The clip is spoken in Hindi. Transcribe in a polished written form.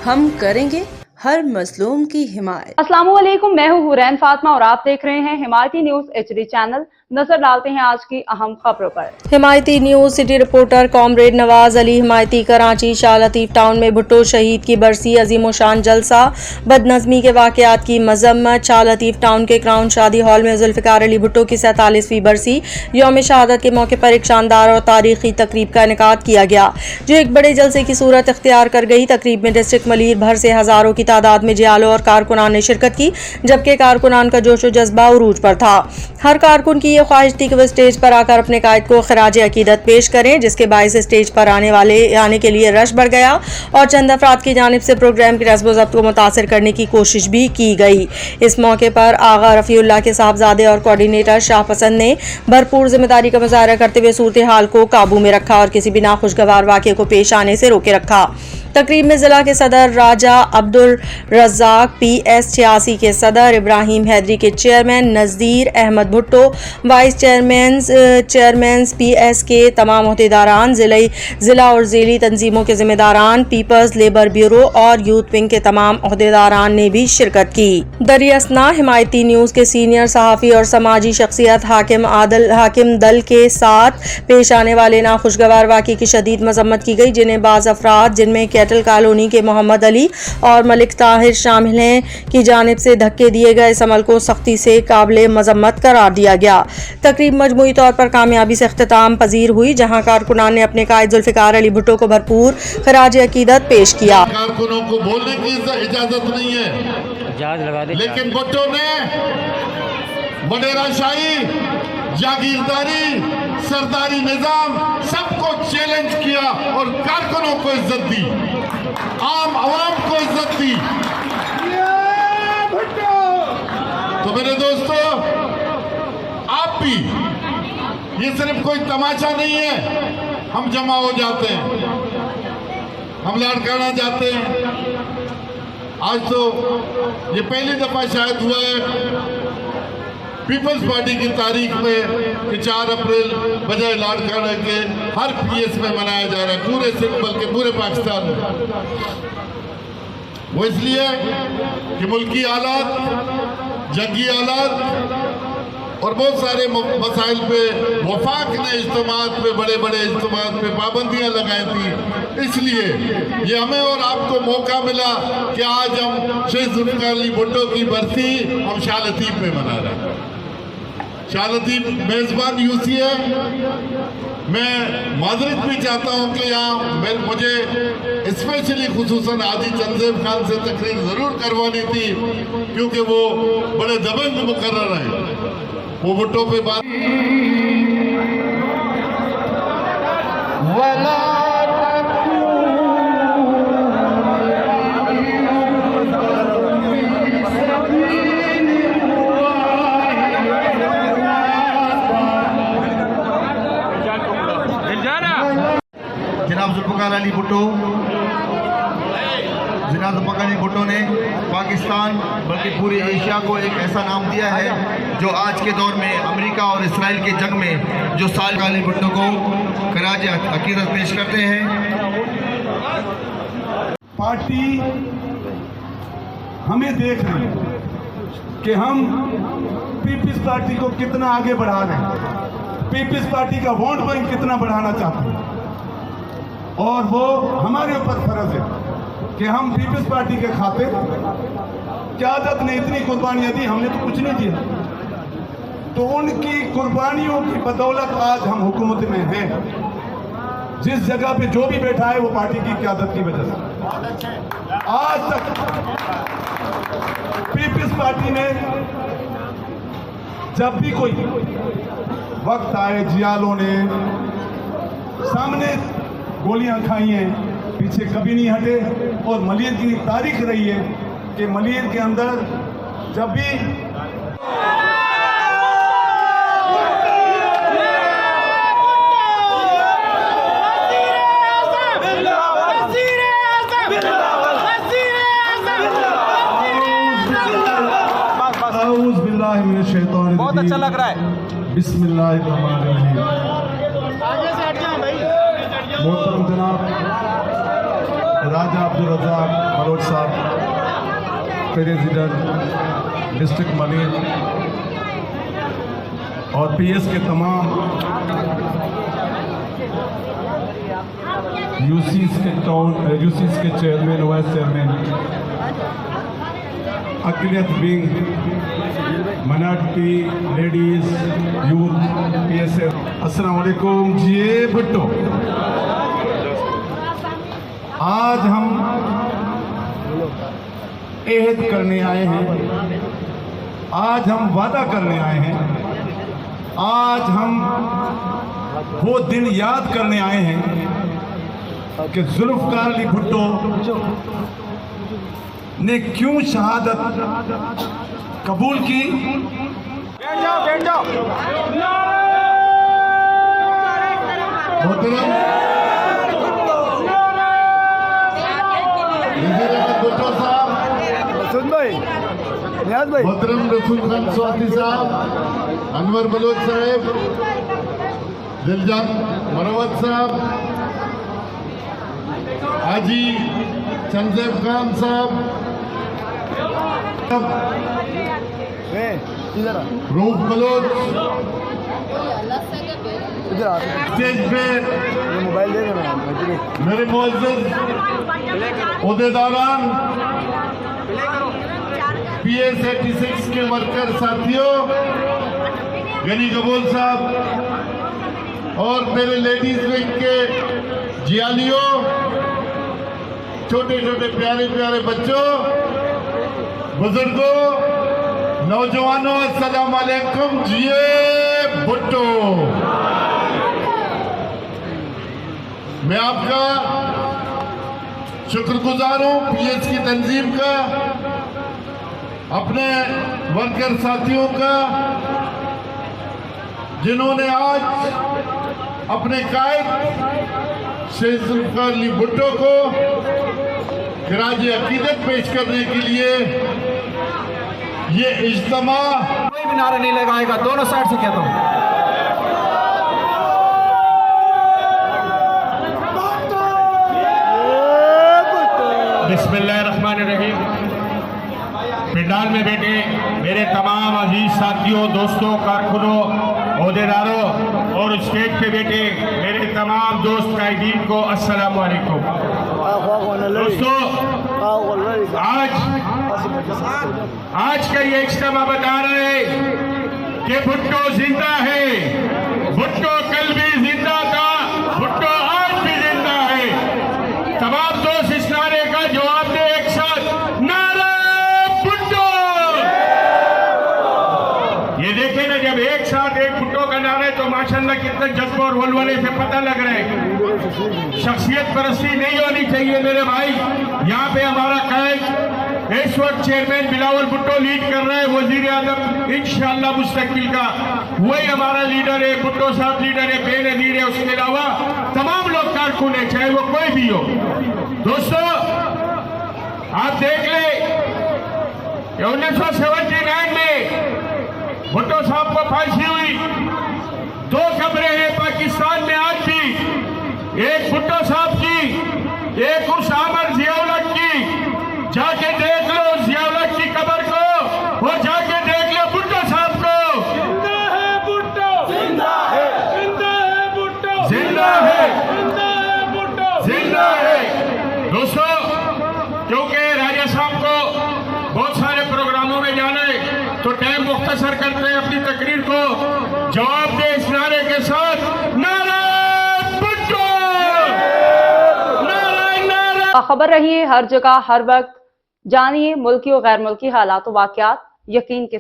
हम करेंगे हर मजलूम की हिमायत। अस्सलाम वालेकुम, मैं हूँ हुरैन फातिमा और आप देख रहे हैं हिमायती न्यूज HD चैनल। नजर डालते हैं आज की अहम खबरों पर। Himayati news city reporter comrade Nawaz Ali Himayati Karachi Shah Latif town में भुट्टो शहीद की बरसी अजीमोशान जलसा बदनज़मी के वाक़यात की मजम्मत। शाह लतीफ टाउन के क्राउन शादी हॉल में जुल्फ़िकार अली भुट्टो की 47वीं बरसी यौम शहादत के मौके पर एक शानदार और तारीखी तकरीब का इनेकाद किया गया जो एक बड़े जलसे की सूरत इख्तियार कर गई। तकरीब में डिस्ट्रिक्ट मलीर भर से हज़ारों की तादाद में जियालों और कारकुनान ने शिरकत की, जबकि कारकुनान का जोश व जज्बा उरूज पर था। हर कारकुन की यह ख्वाहिश थी कि वह स्टेज पर आकर अपने कायद को खराज अकीदत पेश करें, जिसके बायस स्टेज पर आने के लिए रश बढ़ गया और चंद अफराद की जानिब से प्रोग्राम की रस्म व ज़ब्त को मुतासिर करने की कोशिश भी की गई। इस मौके पर आगा रफ़ीउल्लाह के साहबजादे और कोऑर्डिनेटर शाह पसंद ने भरपूर जिम्मेदारी का मुजाहरा करते हुए सूरत हाल को काबू में रखा और किसी भी नाखुशगवार वाक़े को पेश आने से रोके रखा। तकरीब में जिला के सदर राजा अब्दुल रज़ाक, PS 86 के सदर इब्राहिम हैदरी के chairman Nazir Ahmed Bhutto, vice chairman PS के तमाम अहदेदारान, जिला और ज़ेली तंजीमों के जिम्मेदारान, पीपल्स लेबर ब्यूरो और यूथ विंग के तमाम अहदेदारान ने भी शिरकत की। दरियासना हिमायती न्यूज़ के सीनियर सहाफ़ी और समाजी शख्सियत हाकिम दल के साथ पेश आने वाले नाखुशगवार वाक़े की शदीद मजम्मत की गई, जिन्हें बाज़ अफराद जिनमें कैटल कॉलोनी के मोहम्मद अली और मलिक ताहिर शामिल हैं की जानिब से धक्के दिए गए। इस अमल को सख्ती से काबिल मजम्मत करार दिया गया। तकरीब मजमूई तौर पर कामयाबी से इख्तिताम पजीर हुई, जहां कारकुनान ने अपने कायद जुल्फ़िकार अली भुट्टो को भरपूर खराज अकीदत पेश किया। कारकुनों को बोलने की इजाजत नहीं है, लेकिन भुट्टो ने वडेराशाही, जागीरदारी, सरदारी निजाम सबको चैलेंज किया और कारकुनों को इज्जत दी, आम आवाम को इज्जत दी। तो मेरे दोस्तों, आप भी, ये सिर्फ कोई तमाशा नहीं है। हम जमा हो जाते हैं, हम लाड़काना जाते हैं। आज तो ये पहली दफा शायद हुआ है पीपल्स पार्टी की तारीख में कि 4 अप्रैल बजाय लाड़काना के हर PS में मनाया जा रहा है, पूरे सिंध बल्कि पूरे पाकिस्तान में। वो इसलिए कि मुल्की हालात, जंगी हालात और बहुत सारे मसाइल पे वफाक ने इज्तिमात पे, बड़े बड़े इज्तिमात पे पाबंदियां लगाई थी। इसलिए ये हमें और आपको मौका मिला कि आज हम शहीद जुल्फ़िकार अली भुट्टो की बरसी हम शाह लतीफ में मना रहे हैं। शाह लतीफ मेज़बान UC है। मैं माजरत भी चाहता हूँ कि यहाँ मुझे स्पेशली खुसूसन आदि चंदेब खान से तकरीर ज़रूर करवानी थी, क्योंकि वो बड़े दबंग मुकर्रर हैं। वो भुट्टो पे बात जनाब जुल्फ़िकार अली भुट्टो ने पाकिस्तान बल्कि पूरे एशिया को एक ऐसा नाम दिया है जो आज के दौर में अमेरिका और इसराइल के जंग में जो साल अली भुट्टो को खराज अकीदत पेश करते हैं। पार्टी हमें देख रही है कि हम पीपल्स पार्टी को कितना आगे बढ़ा रहे हैं, पीपल्स पार्टी का वोट बैंक कितना बढ़ाना चाहते हैं, और वो हमारे ऊपर फर्ज है कि हम पीपल्स पार्टी के खातिर, क़यादत ने इतनी कुर्बानियां दी, हमने तो कुछ नहीं दिया, तो उनकी कुर्बानियों की बदौलत आज हम हुकूमत में हैं। जिस जगह पे जो भी बैठा है वो पार्टी की क़यादत की वजह से। आज तक पीपल्स पार्टी ने जब भी कोई वक्त आए, जियालों ने सामने गोलियां खाई हैं, पीछे कभी नहीं हटे। और मलीर की तारीख रही है कि मलीर के अंदर जब भी बहुत अच्छा लग रहा है। बिस्मिल्लाहिर्रहमानिर्रहीम। मोहतरम जनाब ख्वाजा अब्दुल रज़ाक बलोच साहब, प्रेसिडेंट डिस्ट्रिक्ट मलिक और पीएस के तमाम यूसीस के चेयरमैन, वाइस चेयरमैन, अकलियत wing, minority, ladies, youth, PSF, अस्सलाम वालेकुम। जी भुट्टो, आज हम एहद करने आए हैं, आज हम वादा करने आए हैं, आज हम वो दिन याद करने आए हैं कि जुल्फ़िकार अली भुट्टो ने क्यों शहादत कबूल की। बैठ जाओ। भुट्टो साहब, मोहतरम रसूल खान स्वाति साहब, अनवर बलोच साहब, दिलजान मरवत साहब, हाजी चंदेब खान साहब, रूफ बलोच, स्टेज पे मेरे मुअज़्ज़िज़ ओहदेदारान, पीएस 86 के वर्कर साथियों, गनी कबूल साहब और मेरे लेडीज विंग के जियालियों, छोटे छोटे प्यारे प्यारे बच्चों, बुजुर्गों, नौजवानों, अस्सलाम वालेकुम। जिए भुट्टो। मैं आपका शुक्रगुजार हूं, पीएस की तंजीम का, अपने वर्कर साथियों का, जिन्होंने आज अपने कायद शेख जुल्फ़िकार अली भुट्टो को खिराज अकीदत पेश करने के लिए ये इज्तिमा। कोई भी नारा नहीं लगाएगा, दोनों साइड से कहता हूँ। बिस्मिल्लाहिर्रहमानिर्रहीम। पंडाल में बैठे मेरे तमाम अजीज साथियों, दोस्तों, कारकुनों, ओहदेदारों और स्टेज पे बैठे मेरे तमाम दोस्त कायदीन को अस्सलाम वालेकुम। दोस्तों, आज का ये इज्तिमा बता रहे हैं कि भुट्टो जिंदा है, भुट्टो कल भी जिंदा था, भुट्टो आज भी जिंदा है। तमाम दोस्त इस नारे का जवाब दे एक साथ, नारा भुट्टो। ये देखे ना, जब एक साथ एक भुट्टो का नारा है तो माशाल्लाह कितने जज्बे और वलवले से पता लग रहा है। शख्सियत परस्ती नहीं होनी चाहिए मेरे भाई। यहाँ पे हमारा कायद इस वक्त चेयरमैन बिलावल भुट्टो लीड कर रहे हैं, वजीर आजम इंशाअल्लाह मुस्तकबिल का वही हमारा लीडर है, भुट्टो साहब लीडर है, बेनजीर है। उसके अलावा तमाम लोग कारकुन है, चाहे वो कोई भी हो। दोस्तों, आप देख ले 1979 में भुट्टो साहब को फांसी हुई। 2 खबरें हैं पाकिस्तान में आज भी, एक भुट्टो साहब की, एक उस आमर जियाउल की। जाके देख लो जियाउल की कब्र को और जाके देख लो भुट्टो साहब को। जिंदा है भुट्टो, जिंदा है, जिंदा है भुट्टो, जिंदा है, जिंदा है भुट्टो, जिंदा है। दोस्तों, क्योंकि राजा साहब को बहुत सारे प्रोग्रामों में जाना है तो टाइम मुख्तसर करते हैं अपनी तकरीर को। जवाब दे इस नारे के साथ, नारा भुट्टो, नारा नारा। खबर रहिए हर जगह हर वक्त, जानिए मुल्की और गैर मुल्की हालात व वाक़यात यकीन के